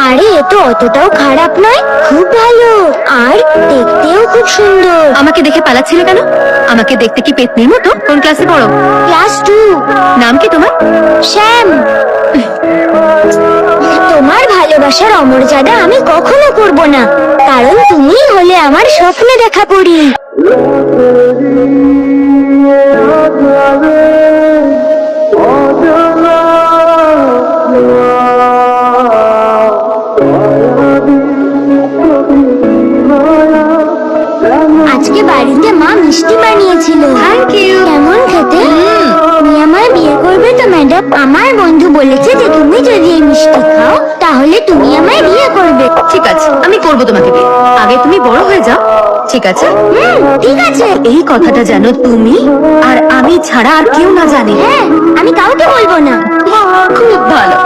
আরে এ তো অতটাও খারাপ নয়, খুব ভালো, আর দেখতেও খুব সুন্দর। আমাকে দেখে পালাচ্ছিলে কেন? আমাকে দেখতে কি পেতনির মতো? কোন ক্লাসে পড়ো? ক্লাস 2। নাম কি তোমার? শ্যাম। তোমার ভালোবাসার অমর্যাদা আমি কখনো করব না, কারণ তুমি হলে আমার স্বপ্নে দেখা পরি। আজকে বাড়িতে মা মিষ্টি বানিয়েছিল। Thank you. কেমন খেতে? তুমি আমায় বিয়ে করবে তো ম্যাডাম? আমার বন্ধু বলেছে যে তুমি যদি এই মিষ্টি খাও তাহলে তুমি আমায় বিয়ে করবে। ঠিক আছে, আমি করব তোমাকে বিয়ে। আগে তুমি বড় হয়ে যাও, ঠিক আছে? ঠিক আছে। এই কথাটা যেন তুমি আর আমি ছাড়া আর কেউ না জানে। হ্যাঁ, আমি কাউকে বলবো না। খুব ভালো।